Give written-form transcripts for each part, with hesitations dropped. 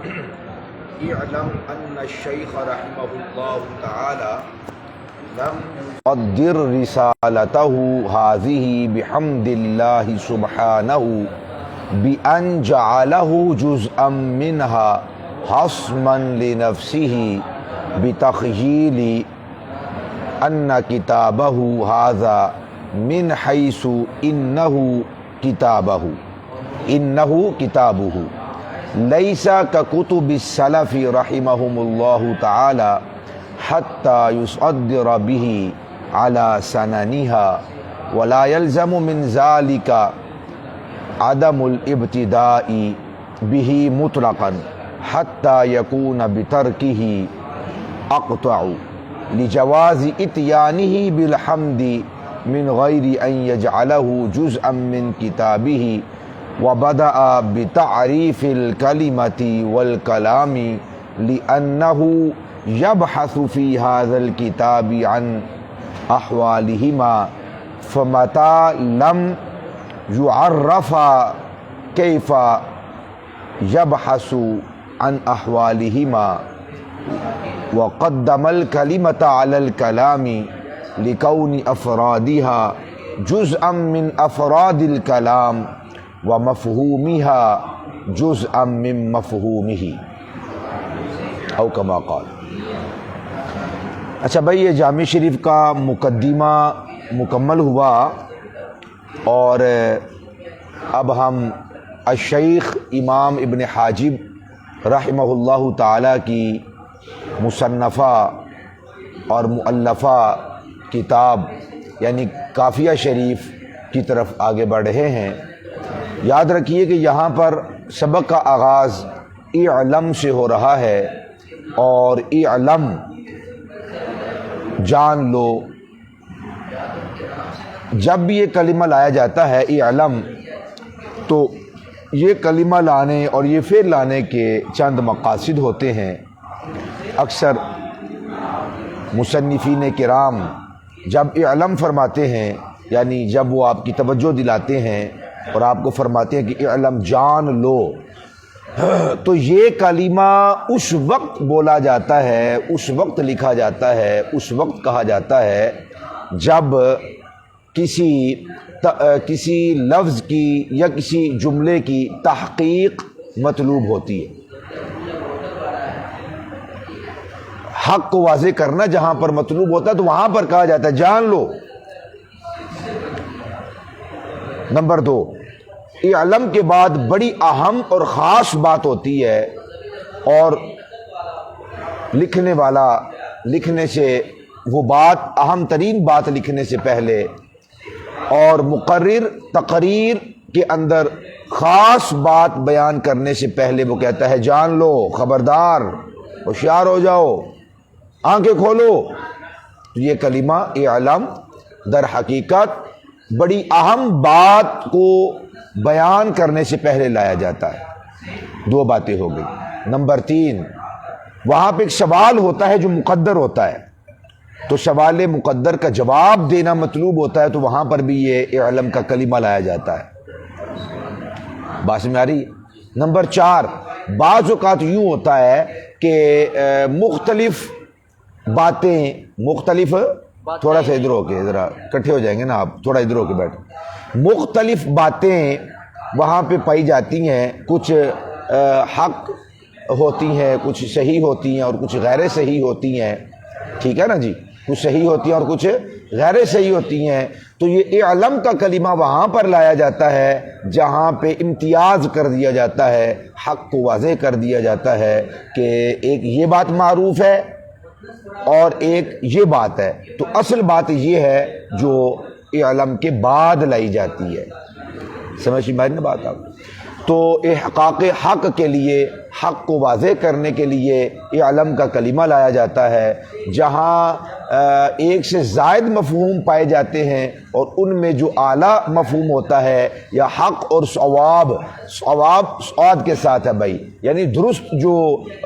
اعلم ان الشیخ رحمہ اللہ تعالی لم يقدر رسالته هذه بحمد الله سبحانه بأن جعله جزءا منها حصما لنفسه بتخييل أن كتابه هذا من حيث إنه كتابه ليس ككتب السلف رحمهم الله تعالى حتى يصدر به على سننها، ولا يلزم من ذلك عدم الابتداء به مطلقا حتى يكون بتركه أقطع لجواز إتيانه بالحمد من غير أن يجعله جزءا من كتابه. وبدأ بتعريف الكلمة والكلام لأنه يبحث في هذا الكتاب عن أحوالهما، فمتى لم يعرف كيف يبحث عن أحوالهما وقدم الكلمة على الكلام لكون أفرادها جزءا من أفراد الكلام ومفهومها جزءا من مفهومه او كما قال. اچھا بھائی، یہ جامع شریف کا مقدمہ مکمل ہوا اور اب ہم الشیخ امام ابن حاجب رحمہ اللہ تعالی کی مصنفہ اور مؤلفہ کتاب یعنی کافیہ شریف کی طرف آگے بڑھ رہے ہیں. یاد رکھیے کہ یہاں پر سبق کا آغاز اعلم سے ہو رہا ہے، اور اعلم جان لو. جب بھی یہ کلمہ لایا جاتا ہے اعلم، تو یہ کلمہ لانے اور یہ فعل لانے کے چند مقاصد ہوتے ہیں. اکثر مصنفین کرام جب اعلم فرماتے ہیں، یعنی جب وہ آپ کی توجہ دلاتے ہیں اور آپ کو فرماتے ہیں کہ اعلم جان لو، تو یہ کلمہ اس وقت بولا جاتا ہے، اس وقت لکھا جاتا ہے، اس وقت کہا جاتا ہے جب کسی لفظ کی یا کسی جملے کی تحقیق مطلوب ہوتی ہے. حق کو واضح کرنا جہاں پر مطلوب ہوتا ہے تو وہاں پر کہا جاتا ہے جان لو. نمبر 2، اعلم کے بعد بڑی اہم اور خاص بات ہوتی ہے، اور لکھنے والا لکھنے سے وہ بات، اہم ترین بات لکھنے سے پہلے اور مقرر تقریر کے اندر خاص بات بیان کرنے سے پہلے وہ کہتا ہے جان لو، خبردار، ہوشیار ہو جاؤ، آنکھیں کھولو. تو یہ کلمہ اعلم در حقیقت بڑی اہم بات کو بیان کرنے سے پہلے لایا جاتا ہے. 2 باتیں ہو گئی. نمبر 3، وہاں پہ ایک سوال ہوتا ہے جو مقدر ہوتا ہے، تو سوال مقدر کا جواب دینا مطلوب ہوتا ہے، تو وہاں پر بھی یہ اعلم کا کلمہ لایا جاتا ہے. بات میں آ رہی ہے؟ نمبر 4، بعض اوقات یوں ہوتا ہے کہ مختلف باتیں، مختلف، تھوڑا سا ادھر ہو کے، ذرا کٹھے ہو جائیں گے نا آپ، تھوڑا ادھر ہو کے بیٹھ. مختلف باتیں وہاں پہ پائی جاتی ہیں، کچھ حق ہوتی ہیں، کچھ صحیح ہوتی ہیں اور کچھ غیر صحیح ہوتی ہیں. ٹھیک ہے نا جی؟ کچھ صحیح ہوتی ہیں اور کچھ غیر صحیح ہوتی ہیں. تو یہ اعلم کا کلمہ وہاں پر لایا جاتا ہے جہاں پہ امتیاز کر دیا جاتا ہے، حق کو واضح کر دیا جاتا ہے کہ ایک یہ بات معروف ہے اور ایک یہ بات ہے. تو اصل بات یہ ہے جو اعلم کے بعد لائی جاتی ہے. سمجھ میں نا بات آپ؟ تو احقاق حق کے لیے، حق کو واضح کرنے کے لیے اعلم کا کلمہ لایا جاتا ہے. جہاں ایک سے زائد مفہوم پائے جاتے ہیں اور ان میں جو اعلیٰ مفہوم ہوتا ہے یا حق اور ثواب سعاد کے ساتھ ہے بھائی، یعنی درست جو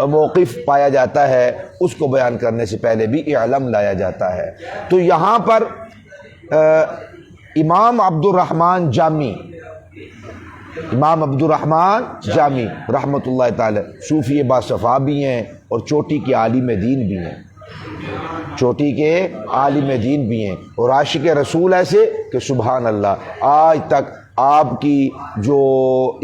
موقف پایا جاتا ہے اس کو بیان کرنے سے پہلے بھی اعلم لایا جاتا ہے. تو یہاں پر امام عبد الرحمن جامی امام عبد الرحمن جامی رحمۃ اللہ تعالی صوفی باصفا بھی ہیں اور چوٹی کے عالم دین بھی ہیں، چوٹی کے عالم دین بھی ہیں، اور عاشق رسول ایسے کہ سبحان اللہ آج تک آپ کی جو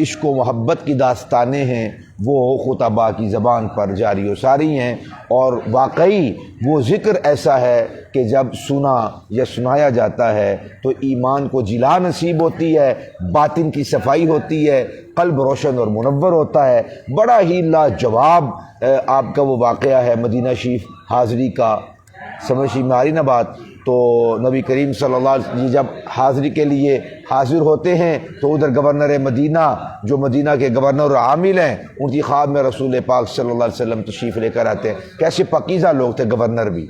عشق و محبت کی داستانیں ہیں وہ خطباء کی زبان پر جاری و ساری ہیں، اور واقعی وہ ذکر ایسا ہے کہ جب سنا یا سنایا جاتا ہے تو ایمان کو جلا نصیب ہوتی ہے، باطن کی صفائی ہوتی ہے، قلب روشن اور منور ہوتا ہے۔ بڑا ہی لاجواب آپ کا وہ واقعہ ہے مدینہ شریف حاضری کا، سمجھ میں آ رہی نا بات؟ تو نبی کریم صلی اللہ علیہ وسلم جب حاضری کے لیے حاضر ہوتے ہیں تو ادھر گورنر مدینہ جو مدینہ کے گورنر عامل ہیں ان کی خواب میں رسول پاک صلی اللہ علیہ وسلم تشریف لے کر آتے ہیں۔ کیسے پاکیزہ لوگ تھے گورنر بھی۔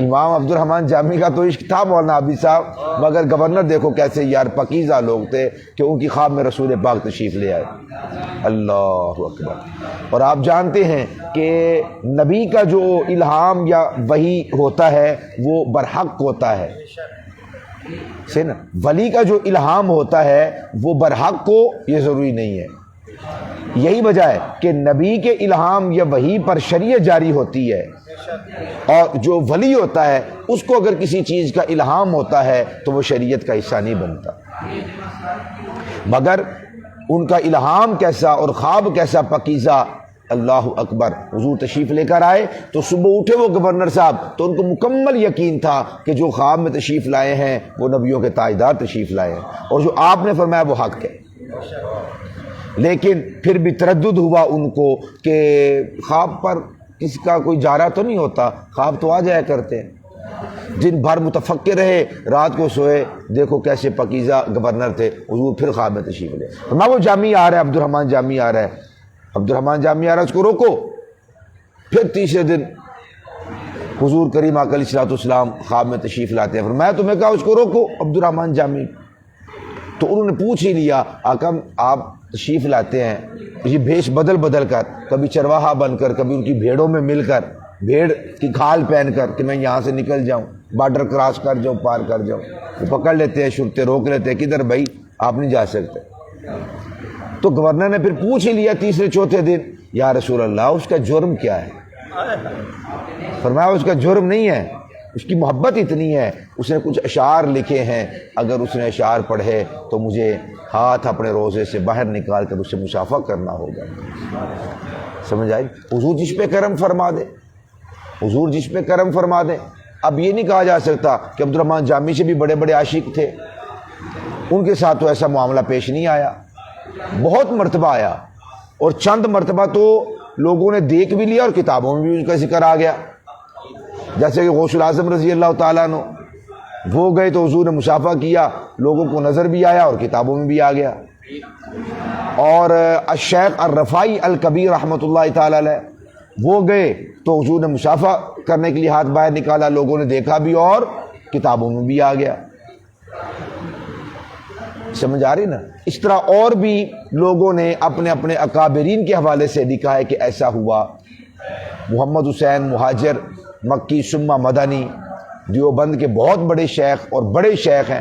امام عبد الرحمن جامی کا تو عشق تھا مولانا عابد صاحب، مگر گورنر دیکھو کیسے یار پاکیزہ لوگ تھے کہ ان کی خواب میں رسول پاک تشریف لے آئے۔ اللہ اکبر۔ اور آپ جانتے ہیں کہ نبی کا جو الہام یا وحی ہوتا ہے وہ برحق ہوتا ہے، سے نا ولی کا جو الہام ہوتا ہے وہ برحق کو یہ ضروری نہیں ہے۔ یہی وجہ ہے کہ نبی کے الہام یا وحی پر شریعت جاری ہوتی ہے، اور جو ولی ہوتا ہے اس کو اگر کسی چیز کا الہام ہوتا ہے تو وہ شریعت کا حصہ نہیں بنتا، مگر ان کا الہام کیسا اور خواب کیسا پاکیزہ۔ اللہ اکبر۔ حضور تشریف لے کر آئے تو صبح اٹھے وہ گورنر صاحب تو ان کو مکمل یقین تھا کہ جو خواب میں تشریف لائے ہیں وہ نبیوں کے تاجدار تشریف لائے ہیں، اور جو آپ نے فرمایا وہ حق ہے۔ لیکن پھر بھی تردد ہوا ان کو کہ خواب پر کسی کا کوئی جارہ تو نہیں ہوتا، خواب تو آ جایا کرتے ہیں۔ دن بھر متفکر رہے، رات کو سوئے، دیکھو کیسے پاکیزہ گورنر تھے۔ حضور پھر خواب میں تشریف لے، فرمایا وہ جامی آ رہا ہے، عبد الرحمن جامی آ رہا ہے، عبد الرحمن جامی آ رہا ہے، اس کو روکو۔ پھر تیسرے دن حضور کریم علیہ الصلوۃ والسلام خواب میں تشریف لاتے ہیں، فرمایا تمہیں کہا اس کو روکو عبد الرحمن جامی۔ تو انہوں نے پوچھ ہی لیا آقا آپ تشریف لاتے ہیں یہ بھیش بدل بدل کر، کبھی چرواہا بن کر، کبھی ان کی بھیڑوں میں مل کر، بھیڑ کی کھال پہن کر کہ میں یہاں سے نکل جاؤں، بارڈر کراس کر جاؤں، پار کر جاؤں، وہ پکڑ لیتے ہیں، شرطے روک لیتے ہیں، کدھر بھائی آپ نہیں جا سکتے۔ تو گورنر نے پھر پوچھ ہی لیا تیسرے چوتھے دن، یا رسول اللہ اس کا جرم کیا ہے؟ فرمایا اس کا جرم نہیں ہے، اس کی محبت اتنی ہے، اس نے کچھ اشعار لکھے ہیں، اگر اس نے اشعار پڑھے تو مجھے ہاتھ اپنے روزے سے باہر نکال کر اس سے مصافحہ کرنا ہوگا۔ سمجھ آئی؟ حضور جس پہ کرم فرما دے، حضور جس پہ کرم فرما دے۔ اب یہ نہیں کہا جا سکتا کہ عبد الرحمن جامی سے بھی بڑے بڑے عاشق تھے، ان کے ساتھ تو ایسا معاملہ پیش نہیں آیا، بہت مرتبہ آیا، اور چند مرتبہ تو لوگوں نے دیکھ بھی لیا اور کتابوں میں بھی ان کا ذکر آ گیا، جیسے کہ غوث العظم رضی اللہ تعالیٰ عنہ، وہ گئے تو حضور نے مصافحہ کیا، لوگوں کو نظر بھی آیا اور کتابوں میں بھی آ گیا۔ اور الشیخ الرفاعی الکبیر رحمۃ اللہ تعالیٰ علیہ، وہ گئے تو حضور نے مصافحہ کرنے کے لیے ہاتھ باہر نکالا، لوگوں نے دیکھا بھی اور کتابوں میں بھی آ گیا۔ سمجھ آ رہی نا؟ اس طرح اور بھی لوگوں نے اپنے اپنے اکابرین کے حوالے سے لکھا ہے کہ ایسا ہوا۔ محمد حسین مہاجر مکی ثم مدنی دیوبند کے بہت بڑے شیخ اور بڑے شیخ ہیں،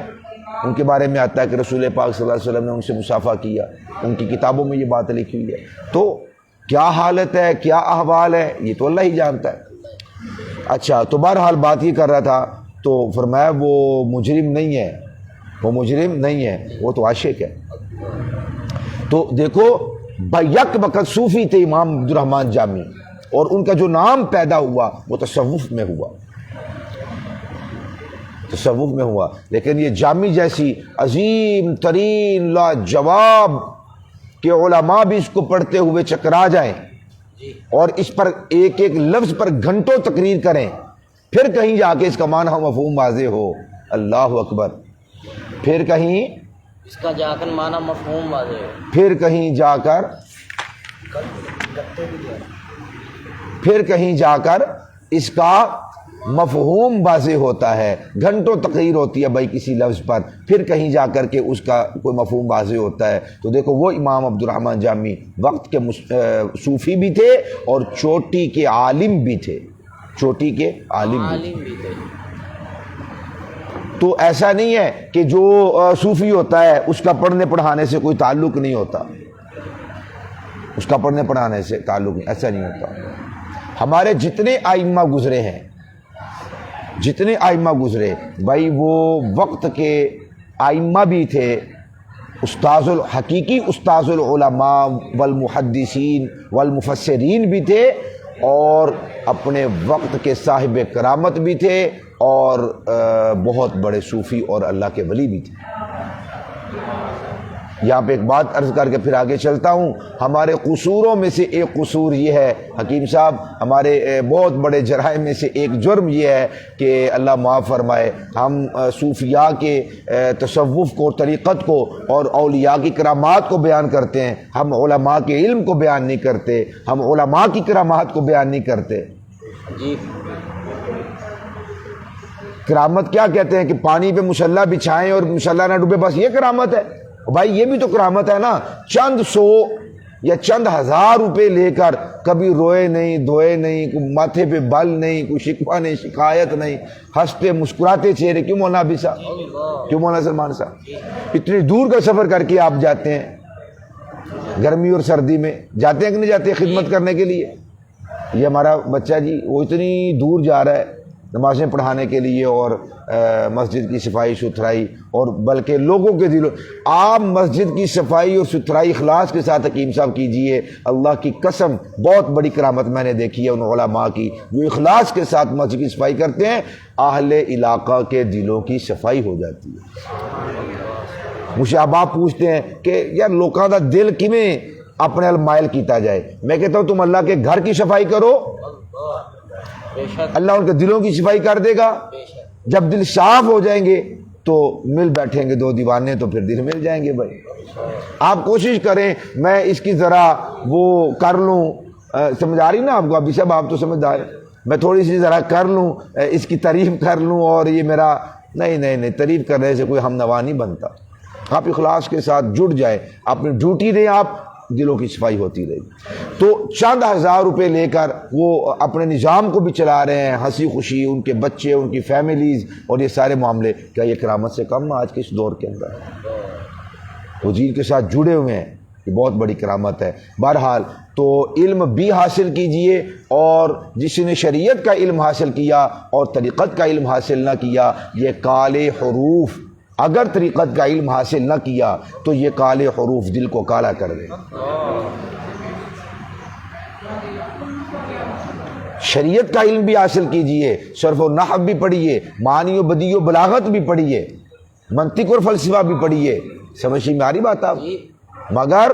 ان کے بارے میں آتا ہے کہ رسول پاک صلی اللہ علیہ وسلم نے ان سے مصافحہ کیا، ان کی کتابوں میں یہ بات لکھی ہوئی ہے۔ تو کیا حالت ہے، کیا احوال ہے، یہ تو اللہ ہی جانتا ہے۔ اچھا، تو بہرحال بات یہ کر رہا تھا، تو فرمایا وہ مجرم نہیں ہے، وہ مجرم نہیں ہے، وہ تو عاشق ہے۔ تو دیکھو بیک وقت صوفی تھے امام عبد الرحمن جامی، اور ان کا جو نام پیدا ہوا وہ تصوف میں ہوا، تصوف میں ہوا۔ لیکن یہ جامی جیسی عظیم ترین لاجواب کہ علماء بھی اس کو پڑھتے ہوئے چکرا جائیں اور اس پر ایک ایک لفظ پر گھنٹوں تقریر کریں، پھر کہیں جا کے اس کا معنی مفہوم واضح ہو۔ اللہ اکبر۔ پھر کہیں اس کا جا کر معنی مفہوم واضح ہے، پھر کہیں جا کر اس کا مفہوم واضح ہوتا ہے۔ گھنٹوں تقریر ہوتی ہے بھائی کسی لفظ پر، پھر کہیں جا کر کے اس کا کوئی مفہوم واضح ہوتا ہے۔ تو دیکھو وہ امام عبد الرحمن جامی وقت کے صوفی بھی تھے اور چوٹی کے عالم بھی تھے، چوٹی کے عالم بھی تھے۔ تو ایسا نہیں ہے کہ جو صوفی ہوتا ہے اس کا پڑھنے پڑھانے سے کوئی تعلق نہیں ہوتا، اس کا پڑھنے پڑھانے سے تعلق نہیں، ایسا نہیں ہوتا۔ ہمارے جتنے ائمہ گزرے ہیں، جتنے ائمہ گزرے بھائی، وہ وقت کے ائمہ بھی تھے، حقیقی استاذ العلماء والمحدثین والمفسرین بھی تھے، اور اپنے وقت کے صاحب کرامت بھی تھے، اور بہت بڑے صوفی اور اللہ کے ولی بھی تھے۔ یہاں پہ ایک بات عرض کر کے پھر آگے چلتا ہوں۔ ہمارے قصوروں میں سے ایک قصور یہ ہے حکیم صاحب، ہمارے بہت بڑے جرائم میں سے ایک جرم یہ ہے کہ اللہ معاف فرمائے، ہم صوفیاء کے تصوف کو، طریقت کو اور اولیاء کی کرامات کو بیان کرتے ہیں، ہم علماء کے علم کو بیان نہیں کرتے، ہم علماء کی کرامات کو بیان نہیں کرتے۔ جی کرامت کیا کہتے ہیں کہ پانی پہ مصلی بچھائیں اور مصلی نہ ڈوبے، بس یہ کرامت ہے؟ بھائی یہ بھی تو کرامت ہے نا، چند سو یا چند ہزار روپے لے کر کبھی روئے نہیں، دھوئے نہیں، کوئی ماتھے پہ بل نہیں، کوئی شکوہ نہیں، شکایت نہیں، ہنستے مسکراتے چہرے۔ کیوں مولانا ابھی صاحب، کیوں مولانا سلمان صاحب، اتنی دور کا سفر کر کے آپ جاتے ہیں، گرمی اور سردی میں جاتے ہیں کہ نہیں جاتے خدمت کرنے کے لیے؟ یہ ہمارا بچہ جی وہ اتنی دور جا رہا ہے نمازیں پڑھانے کے لیے، اور مسجد کی صفائی ستھرائی، اور بلکہ لوگوں کے دلوں، آپ مسجد کی صفائی اور ستھرائی اخلاص کے ساتھ حکیم صاحب کیجئے، اللہ کی قسم بہت بڑی کرامت میں نے دیکھی ہے ان علماء کی جو اخلاص کے ساتھ مسجد کی صفائی کرتے ہیں، اہل علاقہ کے دلوں کی صفائی ہو جاتی ہے۔ مجھے اب آپ پوچھتے ہیں کہ یار لوکاں دا دل کیویں اپنے ال مائل کیتا جائے؟ میں کہتا ہوں تم اللہ کے گھر کی صفائی کرو، اللہ ان کے دلوں کی صفائی کر دے گا۔ جب دل صاف ہو جائیں گے تو مل بیٹھیں گے دو دیوانے، تو پھر دل مل جائیں گے۔ بھائی آپ کوشش کریں، میں اس کی ذرا وہ کر لوں، سمجھ آ رہی نا آپ کو؟ ابھی صاحب آپ تو سمجھدار، میں تھوڑی سی ذرا کر لوں، اس کی تعریف کر لوں، اور یہ میرا نہیں تعریف کرنے سے کوئی ہم نوا نہیں بنتا۔ آپ اخلاص کے ساتھ جڑ جائیں، اپنی ڈیوٹی دیں، آپ دلوں کی صفائی ہوتی رہے گی۔ تو چند ہزار روپے لے کر وہ اپنے نظام کو بھی چلا رہے ہیں، ہنسی خوشی، ان کے بچے، ان کی فیملیز اور یہ سارے معاملے، کیا یہ کرامت سے کم آج کے اس دور کے اندر؟ وہ دین کے ساتھ جڑے ہوئے ہیں، یہ بہت بڑی کرامت ہے۔ بہرحال تو علم بھی حاصل کیجئے، اور جس نے شریعت کا علم حاصل کیا اور طریقت کا علم حاصل نہ کیا، یہ کالے حروف، اگر طریقت کا علم حاصل نہ کیا تو یہ کالے حروف دل کو کالا کر دے۔ شریعت کا علم بھی حاصل کیجئے، صرف و نحو بھی پڑھیے، معانی و بدیع و بلاغت بھی پڑھیے، منطق اور فلسفہ بھی پڑھیے، سمجھ میں آ رہی بات آپ؟ مگر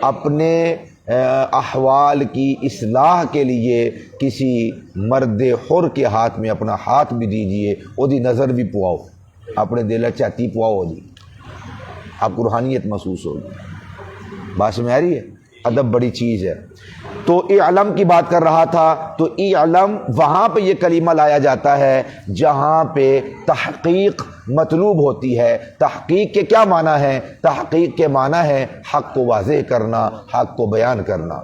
اپنے احوال کی اصلاح کے لیے کسی مرد حر کے ہاتھ میں اپنا ہاتھ بھی دیجئے، او دی نظر بھی پواؤ، اپنے دل چاہتی پواؤ جی، آپ کو روحانیت محسوس ہوگی۔ بات میں آ رہی ہے؟ ادب بڑی چیز ہے۔ تو اعلم کی بات کر رہا تھا، تو اعلم وہاں پہ یہ کلمہ لایا جاتا ہے جہاں پہ تحقیق مطلوب ہوتی ہے۔ تحقیق کے کیا معنی ہے؟ تحقیق کے معنی ہے حق کو واضح کرنا، حق کو بیان کرنا۔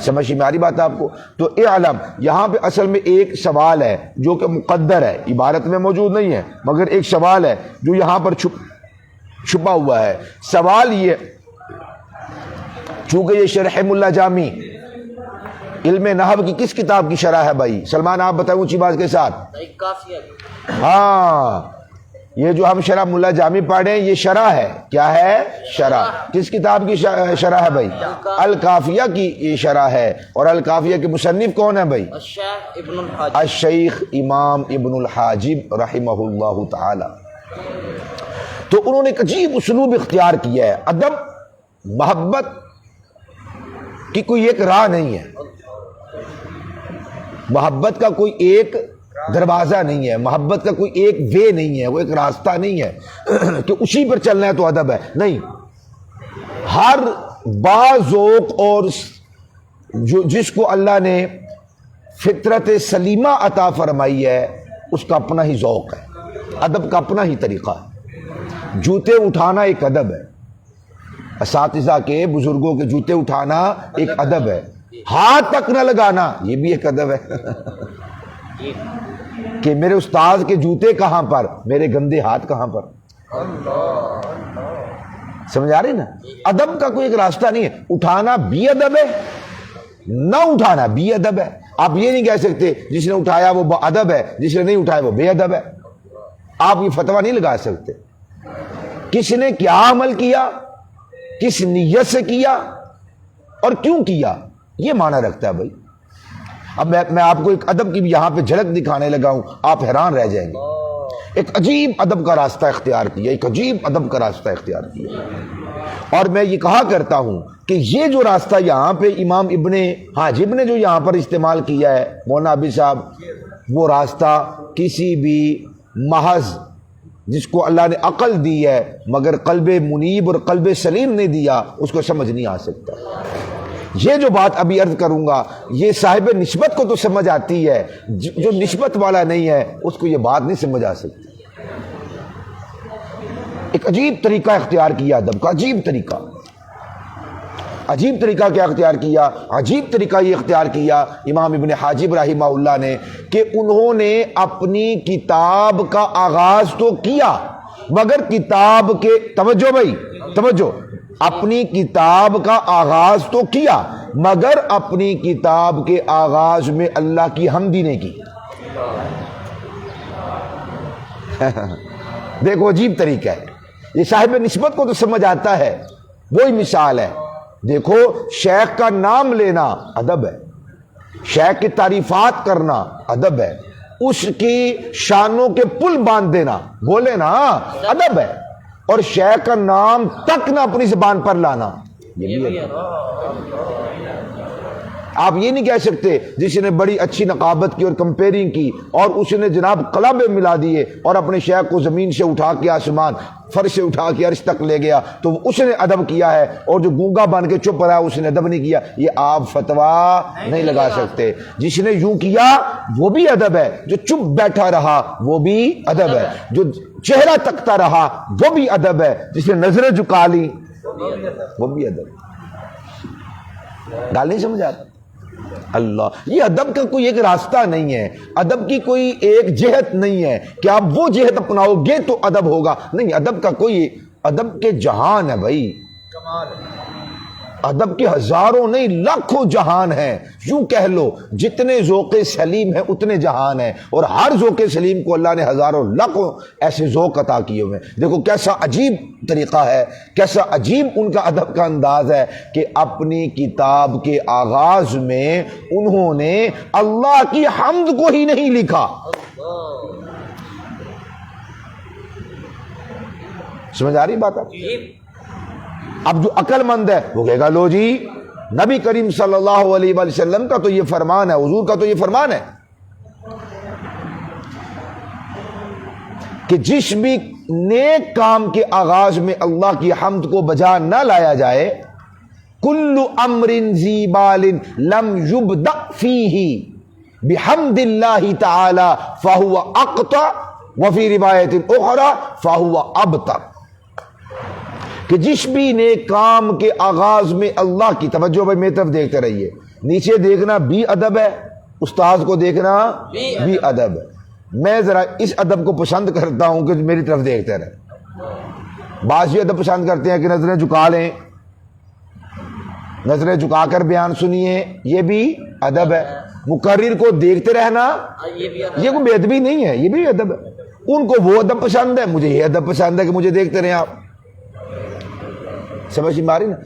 سمجھ میں آ رہی بات آپ کو؟ تو اعلم یہاں پہ اصل میں ایک سوال ہے جو کہ مقدر ہے، عبارت میں موجود نہیں ہے، مگر ایک سوال ہے جو یہاں پر چھپا ہوا ہے۔ سوال یہ، چونکہ یہ شرح ملا جامی علم نحو کی کس کتاب کی شرح ہے بھائی؟ سلمان آپ بتائیں اونچی بات کے ساتھ۔ ہاں، یہ جو ہم شرح ملا جامی پڑھ رہے ہیں یہ شرح ہے۔ کیا ہے؟ شرح۔ کس کتاب کی شرح ہے بھائی؟ الکافیہ کی یہ شرح ہے۔ اور الکافیہ کے مصنف کون ہے بھائی؟ الشیخ امام ابن الحاجب رحمہ اللہ تعالی۔ تو انہوں نے ایک عجیب اسلوب اختیار کیا ہے۔ ادب محبت کی کوئی ایک راہ نہیں ہے، محبت کا کوئی ایک دروازہ نہیں ہے، محبت کا کوئی ایک وے نہیں ہے، وہ ایک راستہ نہیں ہے کہ اسی پر چلنا ہے تو ادب ہے، نہیں۔ ہر باذوق اور جس کو اللہ نے فطرت سلیمہ عطا فرمائی ہے اس کا اپنا ہی ذوق ہے، ادب کا اپنا ہی طریقہ ہے۔ جوتے اٹھانا ایک ادب ہے، اساتذہ کے، بزرگوں کے جوتے اٹھانا ایک ادب ہے، ہاتھ تک نہ لگانا یہ بھی ایک ادب ہے۔ جی کہ میرے استاد کے جوتے کہاں پر، میرے گندے ہاتھ کہاں پر. سمجھ آ رہی نا؟ ادب کا کوئی ایک راستہ نہیں ہے. اٹھانا بھی ادب ہے، نہ اٹھانا بھی ادب ہے. آپ یہ نہیں کہہ سکتے جس نے اٹھایا وہ با ادب ہے، جس نے نہیں اٹھایا وہ بے ادب ہے. آپ یہ فتویٰ نہیں لگا سکتے. کس نے کیا عمل کیا، کس نیت سے کیا اور کیوں کیا، یہ معنی رکھتا ہے بھائی. اب میں آپ کو ایک ادب کی بھی یہاں پہ جھلک دکھانے لگا ہوں، آپ حیران رہ جائیں گے. ایک عجیب ادب کا راستہ اختیار کیا، ایک عجیب ادب کا راستہ اختیار کیا. اور میں یہ کہا کرتا ہوں کہ یہ جو راستہ یہاں پہ امام ابن حاجب نے جو یہاں پر استعمال کیا ہے مولانا عابد صاحب، وہ راستہ کسی بھی محض جس کو اللہ نے عقل دی ہے مگر قلب منیب اور قلب سلیم نے دیا، اس کو سمجھ نہیں آ سکتا. یہ جو بات ابھی عرض کروں گا یہ صاحب نسبت کو تو سمجھ آتی ہے، جو نسبت والا نہیں ہے اس کو یہ بات نہیں سمجھ آ سکتی. ایک عجیب طریقہ اختیار کیا ادب کا، عجیب طریقہ. عجیب طریقہ کیا اختیار کیا؟ عجیب طریقہ یہ اختیار کیا امام ابن حاجب رحمہ اللہ نے کہ انہوں نے اپنی کتاب کا آغاز تو کیا مگر کتاب کے توجہ بھائی توجہ اپنی کتاب کا آغاز تو کیا مگر اپنی کتاب کے آغاز میں اللہ کی حمدی نے کی. دیکھو عجیب طریقہ ہے یہ. صاحب نسبت کو تو سمجھ آتا ہے. وہی مثال ہے، دیکھو شیخ کا نام لینا ادب ہے، شیخ کی تعریفات کرنا ادب ہے، اس کی شانوں کے پل باندھ دینا بولے نا ادب ہے، اور شیخ کا نام تک نہ اپنی زبان پر لانا یہ بھی ادب ہے. آپ یہ نہیں کہہ سکتے جس نے بڑی اچھی نقابت کی اور کمپیرنگ کی اور اس نے جناب قلبے ملا دیے اور اپنے شیخ کو زمین سے اٹھا کے آسمان فرش سے اٹھا کے عرش تک لے گیا تو اس نے ادب کیا ہے، اور جو گونگا بن کے چپ رہا اس نے ادب نہیں کیا. یہ آپ فتویٰ نہیں لگا سکتے. جس نے یوں کیا وہ بھی ادب ہے، جو چپ بیٹھا رہا وہ بھی ادب ہے، جو چہرہ تکتا رہا وہ بھی ادب ہے، جس نے نظریں جھکا لی وہ بھی ادب. گال نہیں سمجھا اللہ. یہ ادب کا کوئی ایک راستہ نہیں ہے، ادب کی کوئی ایک جہت نہیں ہے کہ آپ وہ جہت اپناؤ گے تو ادب ہوگا. نہیں، ادب کا کوئی، ادب کے جہان ہے بھائی. ادب کے ہزاروں نہیں لاکھوں جہان ہیں. یوں کہہ لو جتنے ذوق سلیم ہیں اتنے جہان ہیں، اور ہر ذوق سلیم کو اللہ نے ہزاروں لاکھوں ایسے ذوق عطا کیے ہوئے. دیکھو کیسا عجیب طریقہ ہے، کیسا عجیب ان کا ادب کا انداز ہے کہ اپنی کتاب کے آغاز میں انہوں نے اللہ کی حمد کو ہی نہیں لکھا. سمجھ آ رہی بات آپ؟ اب جو عقل مند ہے وہ کہے گا لو جی نبی کریم صلی اللہ علیہ وآلہ وسلم کا تو یہ فرمان ہے، حضور کا تو یہ فرمان ہے کہ جس بھی نیک کام کے آغاز میں اللہ کی حمد کو بجا نہ لایا جائے، کل امر ذی بال لم یبدأ فیہ بحمد اللہ تعالی فہو اقطع وفی روایت اخری فہو ابتر. کہ جس بھی نیک کام کے آغاز میں اللہ کی توجہ بھائی میری طرف دیکھتے رہیے، نیچے دیکھنا بھی ادب ہے، استاذ کو دیکھنا بھی ادب ہے. میں ذرا اس ادب کو پسند کرتا ہوں کہ میری طرف دیکھتے رہے. بعض یہ ادب پسند کرتے ہیں کہ نظریں جھکا لیں، نظریں جھکا کر بیان سنیے، یہ بھی ادب ہے. مقرر کو دیکھتے رہنا یہ کوئی بے ادبی نہیں ہے، یہ بھی ادب ہے. ان کو وہ ادب پسند ہے، مجھے یہ ادب پسند ہے کہ مجھے دیکھتے رہیں آپ. سمجھ ماری نا؟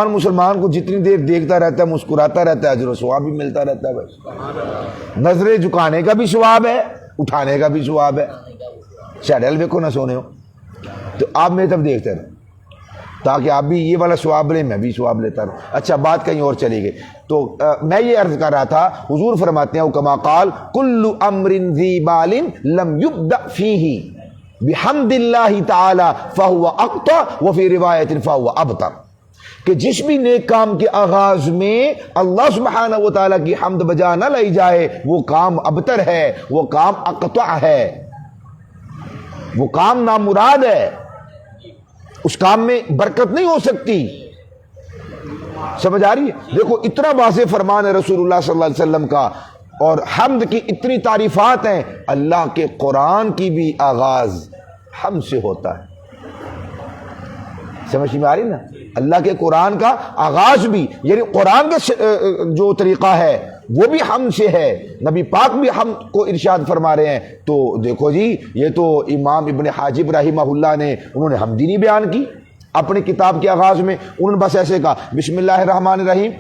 مسلمان کو جتنی دیر دیکھتا رہتا ہے مسکراتا رہتا ہے اجر و ثواب بھی ملتا رہتا ہے بھائی. نظریں جھکانے کا بھی ثواب ہے، اٹھانے کا بھی ثواب ہے. چینل دیکھو نہ سونے ہو تو آپ میری طرف دیکھتے رہے تاکہ آپ بھی یہ والا ثواب لیں، میں بھی ثواب لیتا رہوں. اچھا بات کہیں اور چلی گئی. تو میں یہ عرض کر رہا تھا حضور فرماتے ہیں کما قال کل امر ذی بال لم یبدأ فیہ بحمد اللہ تعالی فہو اقطع وفی روایت فہو ابتر. کہ جس بھی نیک کام کے آغاز میں اللہ سبحانہ و تعالیٰ کی حمد بجا نہ لائی جائے وہ کام ابتر ہے، وہ کام اقطع ہے، وہ کام نامراد ہے، اس کام میں برکت نہیں ہو سکتی. سمجھ آ رہی ہے؟ دیکھو اتنا واضح فرمان ہے رسول اللہ صلی اللہ علیہ وسلم کا اور حمد کی اتنی تعریفات ہیں، اللہ کے قرآن کی بھی آغاز حمد سے ہوتا ہے۔ سمجھ میں آ رہی نا؟ اللہ کے قرآن کا آغاز بھی، یعنی قرآن کے جو طریقہ ہے وہ بھی حمد سے ہے، نبی پاک بھی حمد کو ارشاد فرما رہے ہیں۔ تو دیکھو جی، یہ تو امام ابن حاجب رحمہ اللہ نے، انہوں نے حمد ہی نہیں بیان کی اپنی کتاب کے آغاز میں، انہوں نے بس ایسے کہا بسم اللہ الرحمن الرحیم،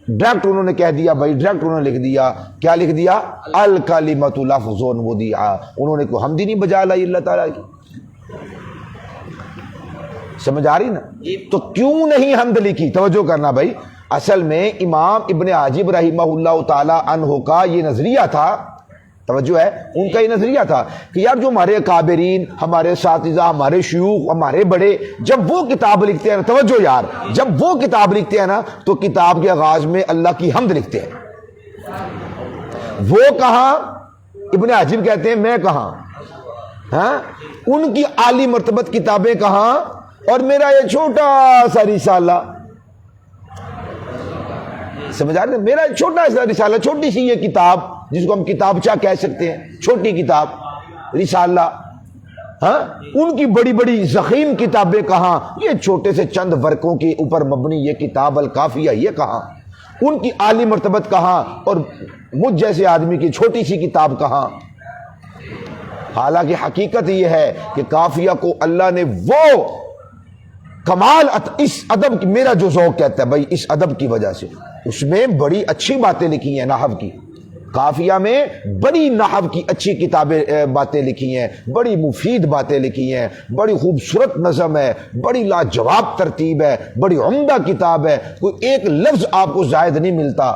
ڈائریکٹ انہوں نے کہہ دیا بھائی، ڈائریکٹ انہوں نے لکھ دیا، کیا لکھ دیا؟ الکلمۃ لفظ وضیع، انہوں نے کوئی حمد ہی نہیں بجا لائی اللہ تعالیٰ کی۔ سمجھ آ رہی نا؟ تو کیوں نہیں حمد لکھی؟ توجہ کرنا بھائی، اصل میں امام ابن حاجب رحمہ اللہ تعالی عنہ کا یہ نظریہ تھا، توجہ ہے، ان کا یہ نظریہ تھا کہ یار جو ہمارے اکابرین، ہمارے اساتذہ، ہمارے شیوخ، ہمارے بڑے جب وہ کتاب لکھتے ہیں نا، توجہ یار، جب وہ کتاب لکھتے ہیں نا تو کتاب کے آغاز میں اللہ کی حمد لکھتے ہیں۔ وہ کہاں؟ ابن حاجب کہتے ہیں میں کہاں؟ ہاں، ان کی عالی مرتبت کتابیں کہاں؟ اور میرا یہ چھوٹا سا رسالہ، سمجھ آ رہے ہیں؟ میرا چھوٹا سا رسالہ، چھوٹی سی یہ کتاب جس کو ہم کتابچہ کہہ سکتے ہیں، چھوٹی کتاب رسالہ، ہاں، ان کی بڑی بڑی ضخیم کتابیں کہاں؟ یہ چھوٹے سے چند ورقوں کے اوپر مبنی یہ کتاب الکافیہ یہ کہاں؟ ان کی عالی مرتبت کہاں؟ اور مجھ جیسے آدمی کی چھوٹی سی کتاب کہاں؟ حالانکہ حقیقت یہ ہے کہ کافیہ کو اللہ نے وہ کمال، اس ادب کی، میرا جو ذوق کہتا ہے بھائی اس ادب کی وجہ سے، اس میں بڑی اچھی باتیں لکھی ہیں نحو کی، کافیہ میں بڑی نحو کی اچھی کتابیں باتیں لکھی ہیں، بڑی مفید باتیں لکھی ہیں، بڑی خوبصورت نظم ہے، بڑی لاجواب ترتیب ہے، بڑی عمدہ کتاب ہے، کوئی ایک لفظ آپ کو زائد نہیں ملتا،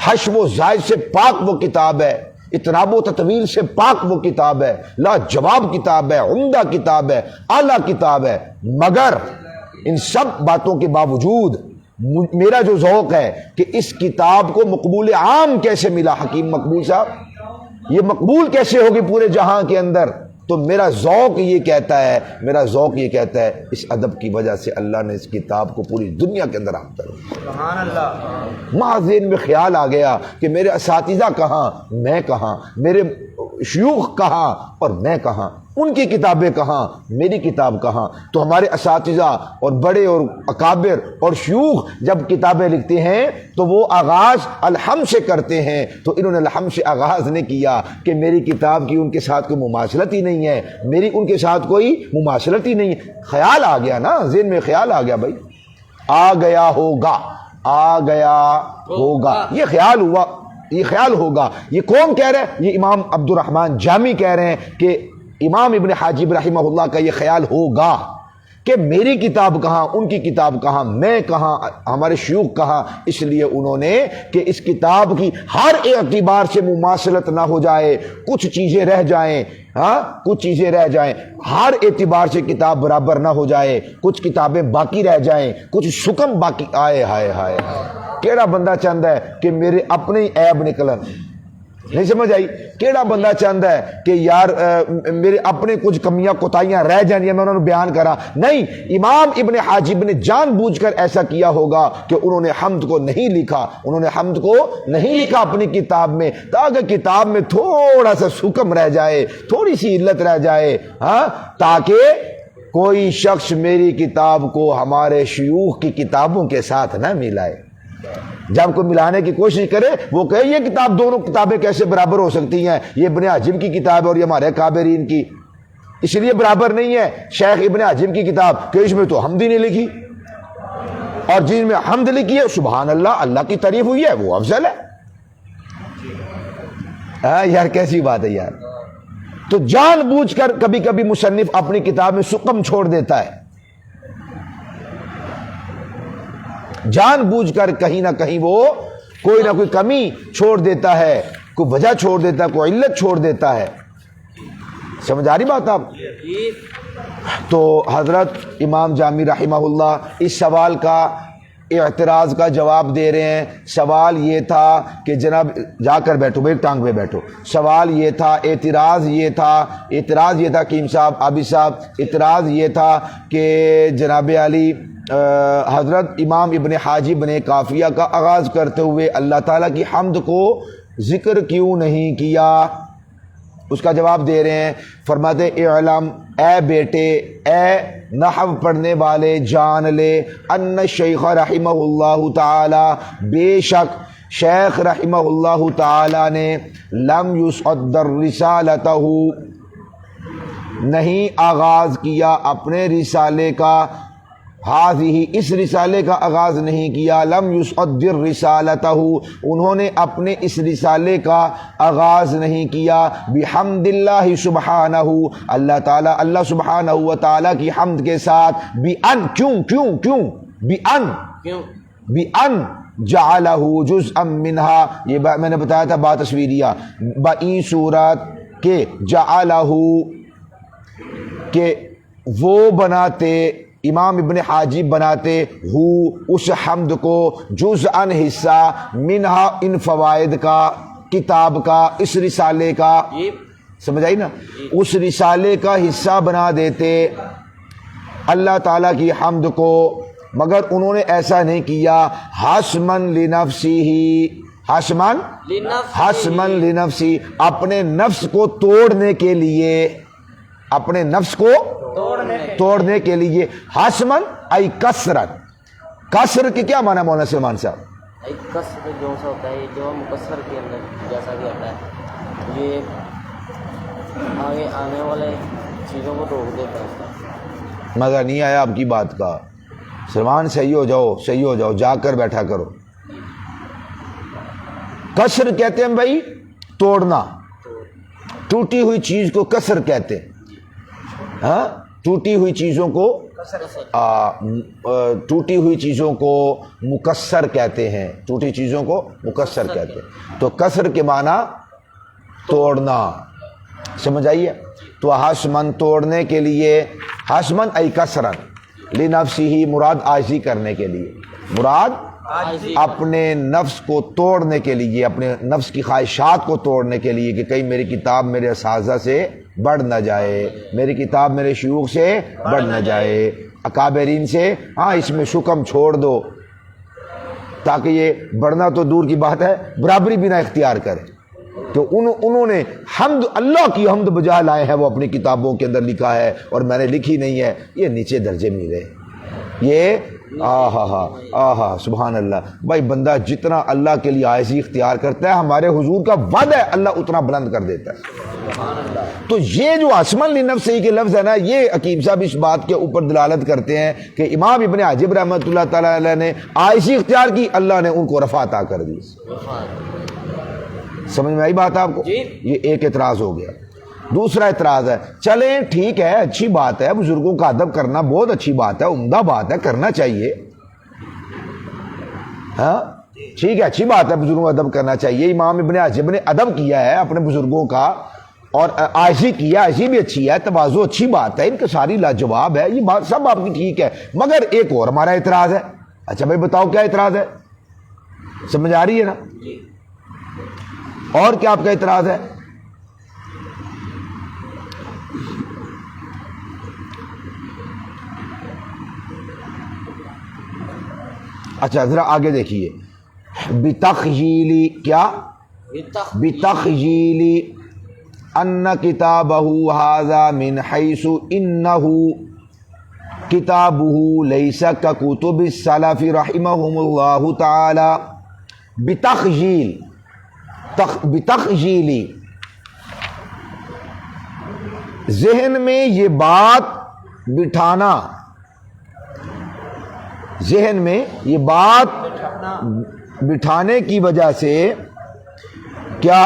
حشو و زائد سے پاک وہ کتاب ہے، اتناب و تطویل سے پاک وہ کتاب ہے، لاجواب کتاب ہے، عمدہ کتاب ہے، اعلیٰ کتاب ہے۔ مگر ان سب باتوں کے باوجود میرا جو ذوق ہے کہ اس کتاب کو مقبول عام کیسے ملا حکیم مقبول صاحب، یہ مقبول کیسے ہوگی پورے جہاں کے اندر، تو میرا ذوق یہ کہتا ہے، میرا ذوق یہ کہتا ہے اس ادب کی وجہ سے اللہ نے اس کتاب کو پوری دنیا کے اندر عام کر دیا۔ سبحان اللہ۔ ذہن میں خیال آ گیا کہ میرے اساتذہ کہاں، میں کہاں، میرے شیوخ کہاں اور میں کہاں، ان کی کتابیں کہاں، میری کتاب کہاں۔ تو ہمارے اساتذہ اور بڑے اور اکابر اور شیوخ جب کتابیں لکھتے ہیں تو وہ آغاز الحمد سے کرتے ہیں، تو انہوں نے الحمد سے آغاز نہیں کیا کہ میری کتاب کی ان کے ساتھ کوئی مماثلت ہی نہیں ہے، میری ان کے ساتھ کوئی مماثلت ہی نہیں ہے۔ خیال آ گیا نا، ذہن میں خیال آ گیا بھائی، آ گیا ہوگا، آ گیا ہوگا، یہ خیال ہوا، یہ خیال ہوگا۔ یہ کون کہہ رہے ہیں؟ یہ امام عبد الرحمن جامی کہہ رہے ہیں کہ امام ابن حاجب رحمہ اللہ کا یہ خیال ہوگا کہ میری کتاب کہاں، ان کی کتاب کہاں، میں کہاں، ہمارے شیوخ کہاں، اس لیے انہوں نے کہ اس کتاب کی ہر اعتبار سے مماثلت نہ ہو جائے، کچھ چیزیں رہ جائیں، ہاں کچھ چیزیں رہ جائیں، ہر اعتبار سے کتاب برابر نہ ہو جائے، کچھ کتابیں باقی رہ جائیں، کچھ شکم باقی، آئے ہائے ہائے کیڑا بندہ چاہتا ہے کہ میرے اپنے ہی عیب نکلن؟ نہیں سمجھ آئی؟ کیڑا بندہ چاہتا ہے کہ یار میرے اپنے کچھ کمیاں کوتاہیاں رہ جائیں میں انہوں نے بیان کرا؟ نہیں، امام ابن حاجب نے جان بوجھ کر ایسا کیا ہوگا کہ انہوں نے حمد کو نہیں لکھا، انہوں نے حمد کو نہیں لکھا اپنی کتاب میں تاکہ کتاب میں تھوڑا سا سکم رہ جائے، تھوڑی سی علت رہ جائے، ہاں، تاکہ کوئی شخص میری کتاب کو ہمارے شیوخ کی کتابوں کے ساتھ نہ ملائے۔ جب کوئی ملانے کی کوشش کرے وہ کہے یہ کتاب، دونوں کتابیں کیسے برابر ہو سکتی ہیں، یہ ابن حاجب کی کتاب ہے اور یہ ہمارے کابرین کی، اس لیے برابر نہیں ہے۔ شیخ ابن حاجب کی کتاب کہ اس میں تو حمد ہی نہیں لکھی، اور جن میں حمد لکھی ہے سبحان اللہ، اللہ کی تعریف ہوئی ہے، وہ افضل ہے۔ یار کیسی بات ہے یار۔ تو جان بوجھ کر کبھی کبھی مصنف اپنی کتاب میں سکم چھوڑ دیتا ہے، جان بوجھ کر کہیں نہ کہیں وہ کوئی نہ کوئی کمی چھوڑ دیتا ہے، کوئی وجہ چھوڑ دیتا ہے، کوئی علت چھوڑ دیتا ہے۔ سمجھ آ رہی بات آپ؟ تو حضرت امام جامی رحمہ اللہ اس سوال کا اعتراض کا جواب دے رہے ہیں۔ سوال یہ تھا کہ جناب جا کر بیٹھو بھائی، ٹانگ پہ بیٹھو۔ سوال یہ تھا، اعتراض یہ تھا کہ صاحب عابد صاحب، اعتراض یہ تھا کہ جناب علی حضرت امام ابن حاجب نے قافیہ کا آغاز کرتے ہوئے اللہ تعالیٰ کی حمد کو ذکر کیوں نہیں کیا؟ اس کا جواب دے رہے ہیں، فرماتے اعلم، اے بیٹے، اے نحو پڑھنے والے جان لے، ان شیخ رحمہ اللہ تعالی، بے شک شیخ رحمہ اللہ تعالی نے لم یصدر رسالتہ، نہیں آغاز کیا اپنے رسالے کا، ہی اس رسالے کا آغاز نہیں کیا، لم یصدر رسالتہ، انہوں نے اپنے اس رسالے کا آغاز نہیں کیا، بحمد اللہ سبحانہ، اللہ تعالیٰ اللہ سبحانہ و تعالیٰ کی حمد کے ساتھ، بِأَن جعلہ جزءا منہا، یہ میں نے بتایا تھا با تصویریہ، بئی صورت کہ جعلہ، کہ وہ بناتے، امام ابن حاجب بناتے ہو اس حمد کو، جزءاً حصہ، منہا ان فوائد کا، کتاب کا، اس رسالے کا، سمجھ آئی نا، اس رسالے کا حصہ بنا دیتے اللہ تعالیٰ کی حمد کو، مگر انہوں نے ایسا نہیں کیا، حسمن لنفسی، حسمن لنفسی، اپنے نفس کو توڑنے کے لیے، اپنے نفس کو توڑنے کے لیے، حسمن ای کسرت، کسر کے کیا معنی مولانا سلمان صاحب؟ کسر جو سا ہوتا ہے، جو مکسر کے اندر جیسا بھی آتا ہے، یہ آگے آنے والے چیزوں کو روک دیتا ہے۔ مزہ نہیں آیا آپ کی بات کا؟ سلمان صحیح ہو جاؤ، صحیح ہو جاؤ، جا کر بیٹھا کرو۔ کسر کہتے ہیں بھائی توڑنا، ٹوٹی ہوئی چیز کو کسر کہتے ہیں، ہاں، ٹوٹی ہوئی چیزوں کو ٹوٹی ہوئی چیزوں کو مکسر کہتے ہیں، ٹوٹی چیزوں کو مکسر کہتے ہیں، تو کسر کے معنی توڑنا، سمجھ آئیے؟ تو حسمن توڑنے کے لیے، حسمن ای کسرن لنفسی، مراد عاجزی کرنے کے لیے، مراد اپنے نفس کو توڑنے کے لیے، اپنے نفس کی خواہشات کو توڑنے کے لیے، کہ کہیں میری کتاب میرے اساتذہ سے بڑھ نہ جائے، میری کتاب میرے شیوخ سے بڑھ نہ جائے، اکابرین سے ہاں اس میں شکم چھوڑ دو، تاکہ یہ بڑھنا تو دور کی بات ہے برابری بھی نہ اختیار کرے۔ تو انہوں نے حمد، اللہ کی حمد بجا لائے ہیں، وہ اپنی کتابوں کے اندر لکھا ہے اور میں نے لکھی نہیں ہے، یہ نیچے درجے ملے، یہ آہا سبحان اللہ۔ بھائی بندہ جتنا اللہ کے لیے عاجزی اختیار کرتا ہے، ہمارے حضور کا وعدہ ہے اللہ اتنا بلند کر دیتا ہے۔ تو یہ جو حسمن لنفسی کے لفظ ہے نا، یہ حکیم صاحب اس بات کے اوپر دلالت کرتے ہیں کہ امام ابن حاجب رحمۃ اللہ تعالی علیہ نے عاجزی اختیار کی، اللہ نے ان کو رفع عطا کر دی۔ سمجھ میں آئی بات آپ کو؟ یہ ایک اعتراض ہو گیا۔ دوسرا اعتراض ہے، چلیں ٹھیک ہے، اچھی بات ہے، بزرگوں کا ادب کرنا بہت اچھی بات ہے، عمدہ بات ہے، کرنا چاہیے، ہاں ٹھیک ہے، اچھی بات ہے، بزرگوں کا ادب کرنا چاہیے۔ امام ابن حاجب نے ادب کیا ہے اپنے بزرگوں کا، اور عاجزی کیا، عاجزی بھی اچھی ہے، تواضع اچھی بات ہے، ان کی ساری لاجواب ہے، یہ بات سب آپ کی ٹھیک ہے، مگر ایک اور ہمارا اعتراض ہے۔ اچھا بھائی بتاؤ کیا اعتراض ہے؟ سمجھ آ رہی ہے نا؟ اور کیا آپ کا اعتراض ہے؟ اچھا ذرا آگے دیکھیے، بتخیلی، کیا؟ بتخیلی ان کتابہ ھذا من حیث انہ کتابہ لیس ککتب السلف رحمہم اللہ تعالی، بتخیل، بتخیلی، ذہن میں یہ بات بٹھانا، ذہن میں یہ بات بٹھانے کی وجہ سے، کیا؟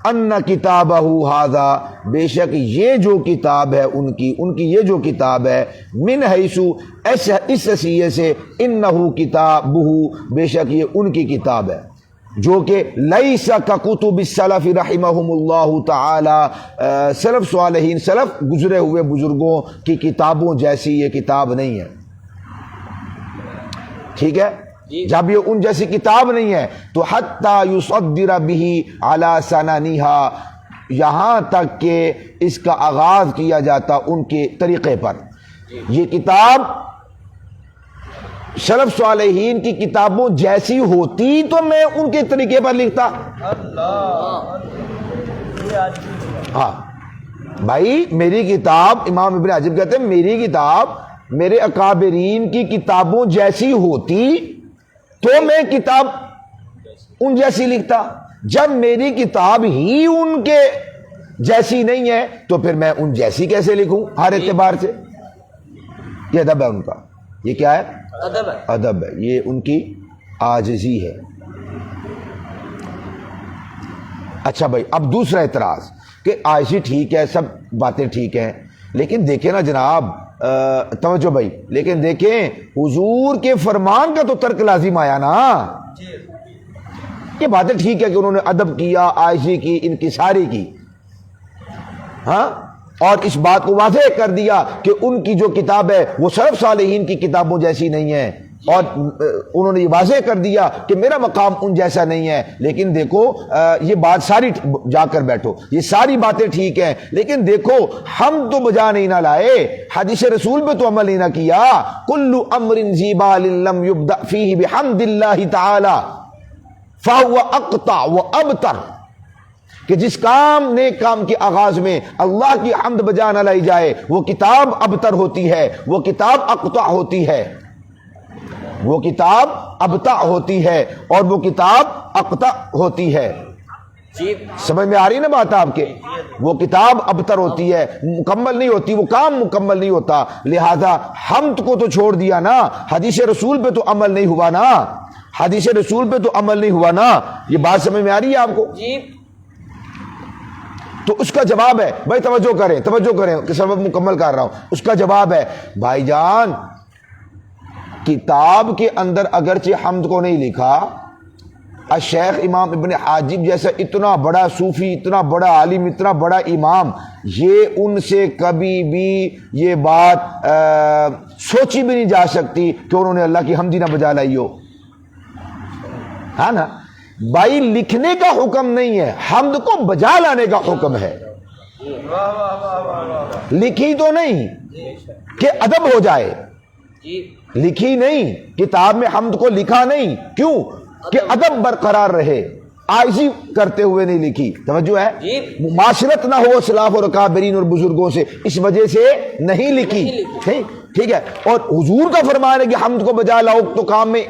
ان کتابہ ھذا، بے شک یہ جو کتاب ہے ان کی یہ جو کتاب ہے، من حیث، اس حیثیت سے، انہ کتابہ، بے شک یہ ان کی کتاب ہے، جو کہ لیس ککتب السلف رحمہم اللہ تعالی، سلف صالحین، سلف گزرے ہوئے بزرگوں کی کتابوں جیسی یہ کتاب نہیں ہے، ٹھیک ہے؟ جب یہ ان جیسی کتاب نہیں ہے تو حتی یصدر بہ علی سننھا، یہاں تک کہ اس کا آغاز کیا جاتا ان کے طریقے پر، یہ کتاب سلف صالحین کی کتابوں جیسی ہوتی تو میں ان کے طریقے پر لکھتا. ہاں بھائی میری کتاب، امام ابن حجر کہتے ہیں میری کتاب میرے اکابرین کی کتابوں جیسی ہوتی تو میں کتاب ان جیسی لکھتا. جب میری کتاب ہی ان کے جیسی نہیں ہے تو پھر میں ان جیسی کیسے لکھوں ہر اعتبار سے. یہ ادب ہے ان کا. یہ کیا ہے؟ ادب ہے. ادب ہے. یہ ان کی عاجزی ہے. اچھا بھائی اب دوسرا اعتراض کہ عائشی ٹھیک ہے، سب باتیں ٹھیک ہیں، لیکن دیکھیں نا جناب، توجہ بھائی، لیکن دیکھیں حضور کے فرمان کا تو ترک لازم آیا نا. یہ باتیں ٹھیک ہے کہ انہوں نے ادب کیا، عائشی کی، ان کی ساری کی، ہاں، اور اس بات کو واضح کر دیا کہ ان کی جو کتاب ہے وہ سلف صالحین کی کتابوں جیسی نہیں ہے، اور انہوں نے یہ واضح کر دیا کہ میرا مقام ان جیسا نہیں ہے. لیکن دیکھو یہ بات ساری، جا کر بیٹھو، یہ ساری باتیں ٹھیک ہیں، لیکن دیکھو ہم تو بجا نہیں نہ لائے، حدیث رسول پہ تو عمل نہیں نہ کیا. کل امر ذی بال لم یبدأ فیہ بحمد اللہ تعالی فہو اقطع و ابتر، کہ جس کام نیک کام کے آغاز میں اللہ کی حمد بجا نہ لائی جائے وہ کتاب ابتر ہوتی ہے، وہ کتاب اقطع ہوتی ہے، وہ کتاب ابتع ہوتی ہے، اور وہ کتاب اقطع ہوتی ہے. سمجھ میں آ رہی نا بات آپ کے؟ وہ کتاب ابتر ہوتی ہے، مکمل نہیں ہوتی، وہ کام مکمل نہیں ہوتا. لہذا حمد کو تو چھوڑ دیا نا، حدیث رسول پہ تو عمل نہیں ہوا نا، حدیث رسول پہ تو عمل نہیں ہوا نا. یہ بات سمجھ میں آ رہی ہے آپ کو؟ تو اس کا جواب ہے، بھائی توجہ کریں کہ سبب مکمل کر رہا ہوں. اس کا جواب ہے بھائی جان کتاب کے اندر اگرچہ حمد کو نہیں لکھا، الشیخ امام ابن حاجب جیسا اتنا بڑا صوفی، اتنا بڑا عالم، اتنا بڑا امام، یہ ان سے کبھی بھی یہ بات سوچی بھی نہیں جا سکتی کہ انہوں نے اللہ کی حمدی نہ بجا لائی ہو، ہے نا بھائی. لکھنے کا حکم نہیں ہے، حمد کو بجا لانے کا حکم ہے. لکھی تو نہیں کہ ادب ہو جائے، لکھی نہیں، کتاب میں حمد کو لکھا نہیں، کیوں کہ ادب برقرار رہے، عاجزی کرتے ہوئے نہیں لکھی. توجہ ہے؟ معاشرت نہ ہو سلاف اور اکابرین اور بزرگوں سے، اس وجہ سے نہیں لکھی. ٹھیک ہے. اور حضور کا فرمان ہے کہ حمد کو بجا لاؤ تو کام میں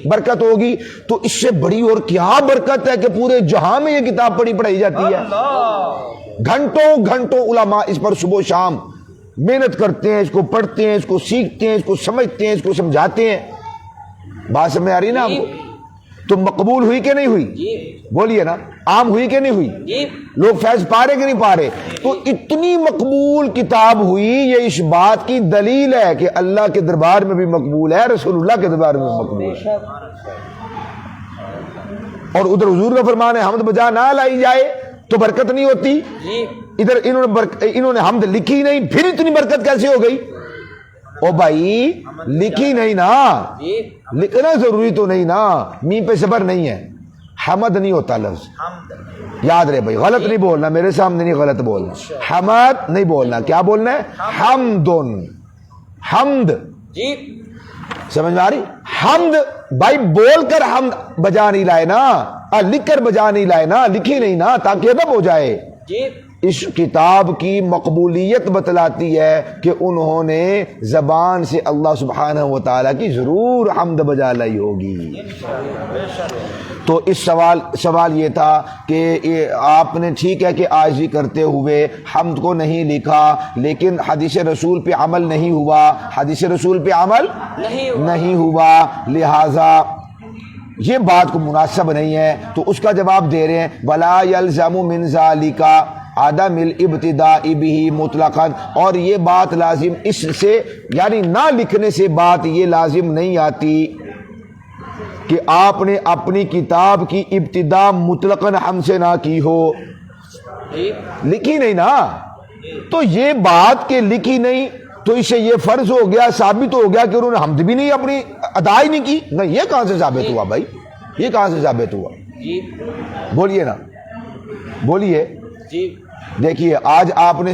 برکت ہوگی. تو اس سے بڑی اور کیا برکت ہے کہ پورے جہاں میں یہ کتاب پڑھائی جاتی ہے. گھنٹوں علماء اس پر صبح و شام محنت کرتے ہیں، اس کو پڑھتے ہیں، اس کو سیکھتے ہیں، اس کو سمجھتے ہیں، اس کو سمجھاتے ہیں. بات سمجھ آ رہی نا آپ کو؟ تو مقبول ہوئی کہ نہیں ہوئی؟ بولیے نا. عام ہوئی کہ نہیں ہوئی؟ لوگ فیض پا رہے کہ نہیں پا رہے؟ تو اتنی مقبول کتاب ہوئی، یہ اس بات کی دلیل ہے کہ اللہ کے دربار میں بھی مقبول ہے، رسول اللہ کے دربار میں بھی مقبول ہے. اور ادھر حضور کا فرمان ہے حمد بجا نہ لائی جائے تو برکت نہیں ہوتی. ادھر انہوں نے حمد لکھی نہیں، پھر اتنی برکت کیسے ہو گئی؟ او بھائی لکھی نہیں نا، لکھنا ضروری تو نہیں نا. می پہ صبر نہیں ہے، حمد نہیں ہوتا لفظ، یاد رہے بھائی. غلط نہیں بولنا، میرے سامنے نہیں غلط بولنا. حمد نہیں بولنا، کیا بولنا ہے؟ حمدن. حمد سمجھ میں آ رہی؟ حمد بھائی بول کر حمد بجا نہیں لائے نا، لکھ کر بجا نہیں لائے نا، لکھی نہیں نا تاکہ ادب ہو جائے. اس کتاب کی مقبولیت بتلاتی ہے کہ انہوں نے زبان سے اللہ سبحانہ و تعالیٰ کی ضرور حمد بجا لائی ہوگی. تو اس سوال یہ تھا کہ آپ نے ٹھیک ہے کہ عاجزی کرتے ہوئے حمد کو نہیں لکھا، لیکن حدیث رسول پہ عمل نہیں ہوا، حدیث رسول پہ عمل نہیں ہوا، لہذا یہ بات کو مناسب نہیں ہے. تو اس کا جواب دے رہے ہیں وَلَا يَلْزَمُ مِنْ ذَلِكَ عدم الابتداء به مطلقا، اور یہ بات لازم اس سے یعنی نہ لکھنے سے بات یہ لازم نہیں آتی کہ آپ نے اپنی کتاب کی ابتدا مطلقاً ہم سے نہ کی ہو. لکھی نہیں نا، تو یہ بات کہ لکھی نہیں تو اس سے یہ فرض ہو گیا، ثابت ہو گیا کہ انہوں نے حمد بھی نہیں اپنی ادا ہی نہیں کی. نہ یہ کہاں سے ثابت ہوا بھائی؟ یہ کہاں سے ثابت ہوا؟ بولیے نا، بولیے. دیکھیے آج آپ نے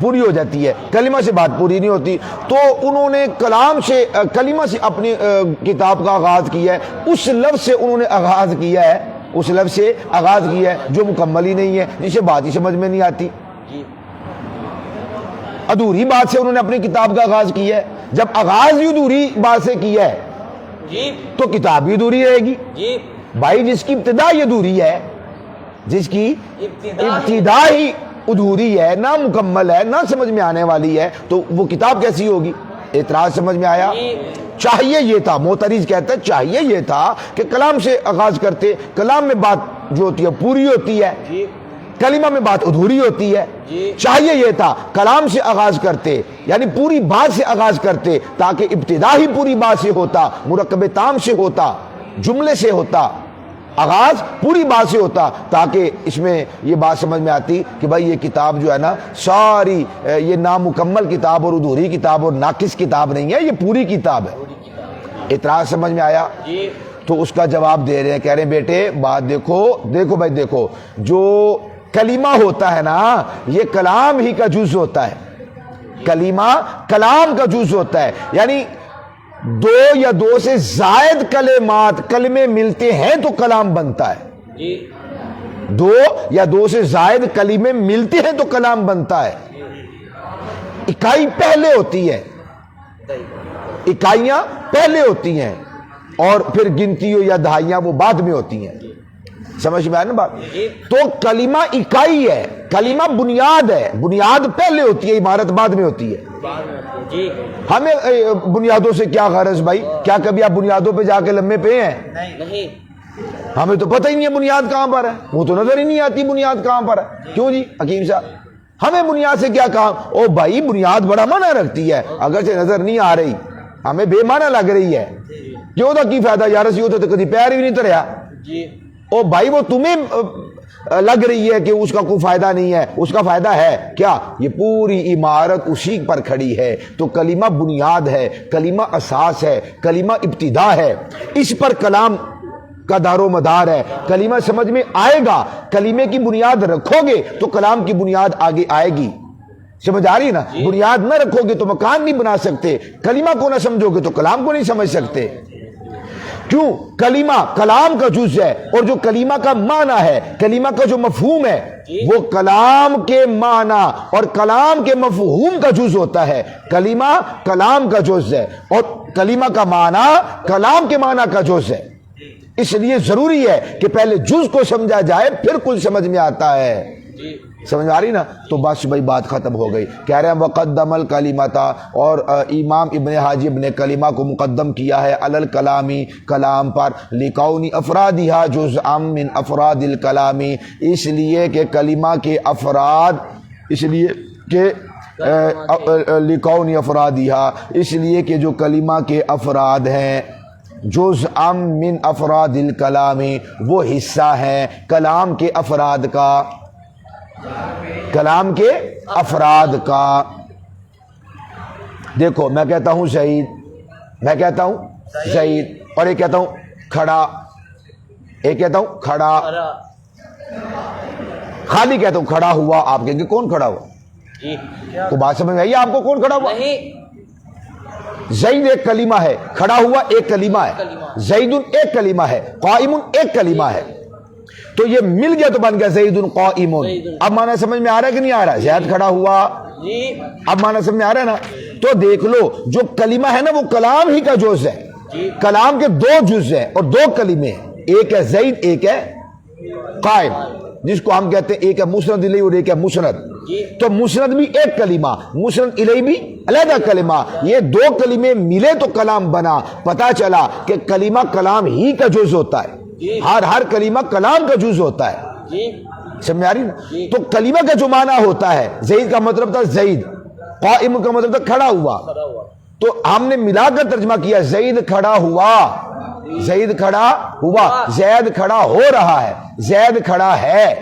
پوری ہو جاتی ہے، کلمہ سے بات پوری نہیں ہوتی۔ تو انہوں نے کلام سے، کلمہ سے اپنی کتاب کا آغاز کیا ہے، اس لفظ سے انہوں نے آغاز کیا ہے، اس لفظ سے آغاز کیا ہے جو مکمل ہی نہیں ہے، جسے بات ہی سمجھ میں نہیں آتی، ادھوری بات سے انہوں نے اپنی کتاب کا آغاز کیا ہے۔ جب آغاز ہی ادھوری بات سے کیا ہے تو کتاب بھی ادھوری رہے گی۔ بھائی جس کی ابتدا ہی ادھوری ہے، جس کی ابتدا ہی ادھوری ہے، نہ مکمل ہے، نہ سمجھ میں آنے والی ہے، تو وہ کتاب کیسی ہوگی؟ اعتراض سمجھ میں آیا؟ چاہیے یہ تھا، معترض کہتا ہے چاہیے یہ تھا کہ کلام سے آغاز کرتے، کلام میں بات جو ہوتی ہے پوری ہوتی ہے، کلمہ میں بات ادھوری ہوتی ہے۔ چاہیے یہ تھا کلام سے آغاز کرتے، یعنی پوری بات سے آغاز کرتے، تاکہ ابتدا ہی پوری بات سے ہوتا، مرکب تام سے ہوتا، جملے سے ہوتا، آغاز پوری بات سے ہوتا، تاکہ اس میں یہ بات سمجھ میں آتی کہ بھائی یہ کتاب جو ہے نا ساری، یہ نامکمل کتاب اور ادھوری کتاب اور ناقص کتاب نہیں ہے، یہ پوری کتاب ہے۔ اعتراض سمجھ میں آیا؟ تو اس کا جواب دے رہے ہیں، کہہ رہے ہیں بیٹے بات دیکھو بھائی دیکھو، جو کلمہ ہوتا ہے نا یہ کلام ہی کا جز ہوتا ہے، کلمہ کلام کا جز ہوتا ہے، یعنی دو یا دو سے زائد کلمات، کلمے ملتے ہیں تو کلام بنتا ہے، دو یا دو سے زائد کلمے ملتے ہیں تو کلام بنتا ہے۔ اکائی پہلے ہوتی ہے، اکائیاں پہلے ہوتی ہیں، اور پھر گنتیوں یا دہائیاں وہ بعد میں ہوتی ہیں۔ سمجھ میں آئے نا بات؟ تو کلمہ اکائی ہے، کلمہ بنیاد ہے، بنیاد پہلے ہوتی ہے، عمارت بعد میں ہوتی ہے۔ ہمیں بنیادوں سے کیا غرض بھائی؟ کیا کبھی آپ بنیادوں پہ جا کے لمبے پہ ہیں؟ نہیں، ہمیں تو پتہ ہی نہیں ہے بنیاد کہاں پر ہے، وہ تو نظر ہی نہیں آتی بنیاد کہاں پر ہے۔ کیوں جی حکیم صاحب، ہمیں بنیاد سے کیا کام؟ او بھائی بنیاد بڑا معنی رکھتی ہے، اگرچہ نظر نہیں آ رہی، ہمیں بے معنی لگ رہی ہے، کیوں تھا کی فائدہ یار، اسی ہوتا تو کدی پیر بھی نہیں تریا۔ او بھائی وہ تمہیں لگ رہی ہے کہ اس کا کوئی فائدہ نہیں ہے، اس کا فائدہ ہے کیا؟ یہ پوری عمارت اسی پر کھڑی ہے۔ تو کلمہ بنیاد ہے، کلمہ اساس ہے، کلمہ ابتدا ہے، اس پر کلام کا دار و مدار ہے۔ کلمہ سمجھ میں آئے گا، کلمے کی بنیاد رکھو گے تو کلام کی بنیاد آگے آئے گی۔ سمجھ آ رہی ہے نا؟ بنیاد نہ رکھو گے تو مکان نہیں بنا سکتے، کلمہ کو نہ سمجھو گے تو کلام کو نہیں سمجھ سکتے۔ کیوں؟ کلمہ کلام کا جز ہے، اور جو کلمہ کا معنی ہے، کلمہ کا جو مفہوم ہے وہ کلام کے معنی اور کلام کے مفہوم کا جز ہوتا ہے۔ کلمہ کلام کا جز ہے اور کلمہ کا معنی کلام کے معنی کا جز ہے، اس لیے ضروری ہے کہ پہلے جز کو سمجھا جائے پھر کل سمجھ میں آتا ہے۔ سمجھ آ رہی نا؟ تو بس بھائی بات ختم ہو گئی۔ کہہ رہے ہیں وقدم الکلمتا، اور امام ابن حاجب نے کلمہ کو مقدم کیا ہے علی الکلامی، کلام پر، لکون افرادھا جزءا من افراد الکلامی، اس لیے کہ کلمہ کے افراد، اس لیے کہ لکون افرادھا، اس لیے کہ جو کلمہ کے افراد ہیں، جزءا من افراد الکلامی، وہ حصہ ہیں کلام کے افراد کا، کلام کے افراد کا۔ دیکھو میں کہتا ہوں شہید، میں کہتا ہوں شہید، اور ایک کہتا ہوں کھڑا، ایک کہتا ہوں کھڑا، خالی کہتا ہوں کھڑا ہوا، آپ کہیں گے کون کھڑا ہوا؟ تو بات سمجھ میں آئی آپ کو؟ کون کھڑا ہوا؟ زید ایک کلمہ ہے، کھڑا ہوا ایک کلمہ ہے، زید ایک کلمہ ہے، قائم ایک کلمہ ہے، تو یہ مل گیا تو بن گیا زید قائم۔ اب معنی سمجھ میں آ رہا ہے کہ نہیں آ رہا؟ زید کھڑا ہوا، اب معنی سمجھ میں آ رہا ہے نا؟ تو دیکھ لو جو کلمہ ہے نا وہ کلام ہی کا جز ہے، کلام کے دو جز ہیں اور دو کلمے ہیں، ایک ہے زید ایک ہے قائم، جس کو ہم کہتے ہیں ایک ہے مسند الیہ اور ایک ہے مسند۔ تو مسند بھی ایک کلمہ، مسند الیہ بھی علیحدہ کلمہ، یہ دو کلمے ملے تو کلام بنا۔ پتہ چلا کہ کلمہ کلام ہی کا جز ہوتا ہے، ہر کلمہ کلام کا جز ہوتا ہے۔ سمجھ آ رہی نا؟ تو کلمہ کا جو معنی ہوتا ہے، زید کا مطلب تھا زید، قائم کا مطلب تھا کھڑا ہوا، تو ہم نے ملا کر ترجمہ کیا زید کھڑا ہوا، زید کھڑا ہوا، زید کھڑا ہو رہا ہے، زید کھڑا ہے،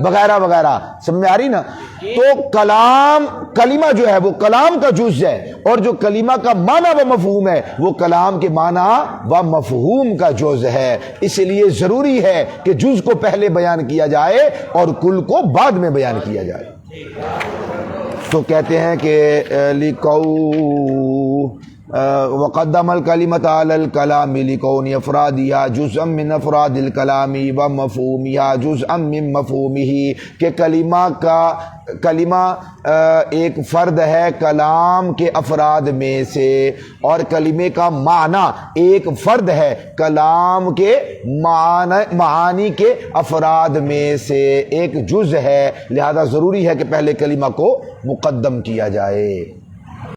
وغیرہ وغیرہ۔ سمجھ آ رہی نا؟ تو کلام، کلمہ جو ہے وہ کلام کا جز ہے، اور جو کلمہ کا معنی و مفہوم ہے وہ کلام کے معنی و مفہوم کا جز ہے۔ اس لیے ضروری ہے کہ جز کو پہلے بیان کیا جائے اور کل کو بعد میں بیان کیا جائے۔ تو کہتے ہیں کہ لکو وقدم الکلمۃ علی الکلام لکون افرادیا جزءا من افراد الکلام و مفہومیا جزءا من مفہومہ، کہ کلمہ ایک فرد ہے کلام کے افراد میں سے، اور کلمے کا معنی ایک فرد ہے کلام کے معانی کے افراد میں سے، ایک جز ہے، لہذا ضروری ہے کہ پہلے کلمہ کو مقدم کیا جائے۔